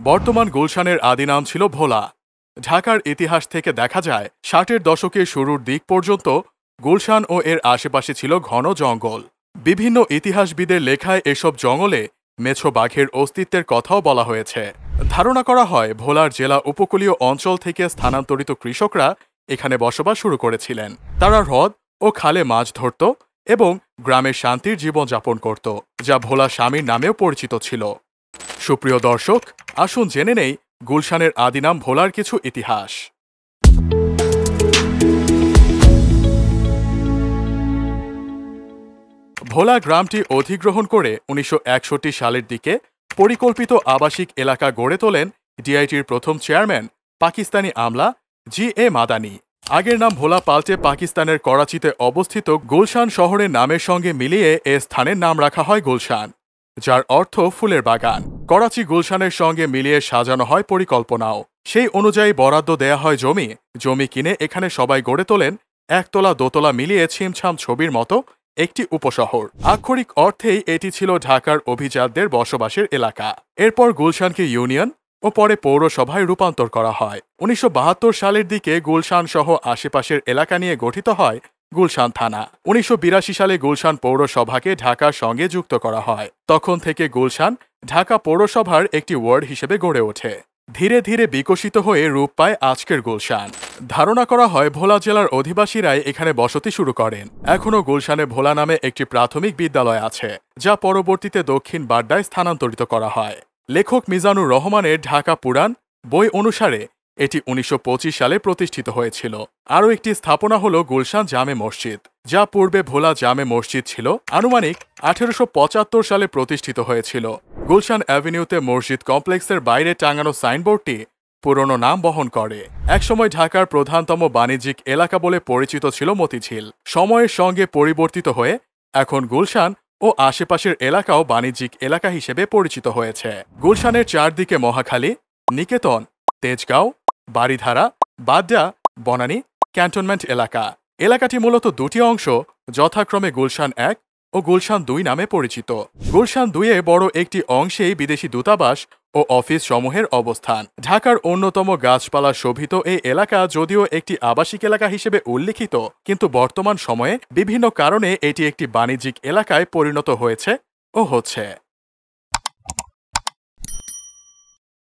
বর্তমান গুলশানের আদি নাম ছিল ভোলা। ঢাকার ইতিহাস থেকে দেখা যায় ৬০-এর দশকের শুরুর দিক পর্যন্ত গুলশান ও এর আশেপাশে ছিল ঘন জঙ্গল। বিভিন্ন ইতিহাসবিদের লেখায় এসব জঙ্গলে মেছো বাঘের অস্তিত্বের কথাও বলা হয়েছে। ধারণা করা হয় ভোলার জেলা উপকূলীয় অঞ্চল থেকে স্থানান্তরিত কৃষকরা এখানে বসবাস শুরু করেছিলেন। তারা হ্রদ ও খালে মাছ ধরত এবং গ্রামের শান্তির জীবনযাপন করত, যা ভোলা স্বামীর নামেও পরিচিত ছিল। সুপ্রিয় দর্শক, আসুন জেনে নেই গুলশানের আদি নাম ভোলার কিছু ইতিহাস। ভোলা গ্রামটি অধিগ্রহণ করে ১৯৬১ সালের দিকে পরিকল্পিত আবাসিক এলাকা গড়ে তোলেন ডিআইটির প্রথম চেয়ারম্যান পাকিস্তানি আমলা জি.এ. মাদানি। আগের নাম ভোলা পাল্টে পাকিস্তানের করাচিতে অবস্থিত গুলশান শহরের নামের সঙ্গে মিলিয়ে এ স্থানের নাম রাখা হয় গুলশান, যার অর্থ ফুলের বাগান। করাচি গুলশানের সঙ্গে মিলিয়ে সাজানো হয় পরিকল্পনাও। সেই অনুযায়ী বরাদ্দ দেয়া হয় জমি কিনে এখানে সবাই গড়ে তোলেন একতলা দোতলা মিলিয়ে ছিমছাম ছবির মতো একটি উপশহর। আক্ষরিক অর্থেই এটি ছিল ঢাকার অভিজাতদের বসবাসের এলাকা। এরপর গুলশানকে ইউনিয়ন ও পরে পৌরসভায় রূপান্তর করা হয়। ১৯৭২ সালের দিকে গুলশান সহ আশেপাশের এলাকা নিয়ে গঠিত হয় গুলশান থানা। ১৯৮২ সালে গুলশান পৌরসভাকে ঢাকার সঙ্গে যুক্ত করা হয়। তখন থেকে গুলশান ঢাকা পৌরসভার একটি ওয়ার্ড হিসেবে গড়ে ওঠে। ধীরে ধীরে বিকশিত হয়ে রূপ পায় আজকের গুলশান। ধারণা করা হয় ভোলা জেলার অধিবাসীরাই এখানে বসতি শুরু করেন। এখনও গুলশানে ভোলা নামে একটি প্রাথমিক বিদ্যালয় আছে, যা পরবর্তীতে দক্ষিণ বাড্ডায় স্থানান্তরিত করা হয়। লেখক মিজানুর রহমানের ঢাকা পুরাণ বই অনুসারে এটি ১৯২৫ সালে প্রতিষ্ঠিত হয়েছিল। আরও একটি স্থাপনা হল গুলশান জামে মসজিদ, যা পূর্বে ভোলা জামে মসজিদ ছিল। আনুমানিক ১৮৭৫ সালে প্রতিষ্ঠিত হয়েছিল। গুলশান অ্যাভিনিউতে মসজিদ কমপ্লেক্সের বাইরে টাঙানো সাইনবোর্ডটি পুরনো নাম বহন করে। একসময় ঢাকার প্রধানতম বাণিজ্যিক এলাকা বলে পরিচিত ছিল মতিঝিল। সময়ের সঙ্গে পরিবর্তিত হয়ে এখন গুলশান ও আশেপাশের এলাকাও বাণিজ্যিক এলাকা হিসেবে পরিচিত হয়েছে। গুলশানের চারদিকে মহাখালী, নিকেতন, তেজগাঁও, বারিধারা, বাড্ডা, বনানী, ক্যান্টনমেন্ট এলাকা। এলাকাটি মূলত দুটি অংশ, যথাক্রমে গুলশান ১ ও গুলশান ২ নামে পরিচিত। গুলশান ২-এ বড় একটি অংশেই বিদেশি দূতাবাস ও অফিস সমূহের অবস্থান। ঢাকার অন্যতম গাছপালা শোভিত এই এলাকা যদিও একটি আবাসিক এলাকা হিসেবে উল্লিখিত, কিন্তু বর্তমান সময়ে বিভিন্ন কারণে এটি একটি বাণিজ্যিক এলাকায় পরিণত হয়েছে ও হচ্ছে।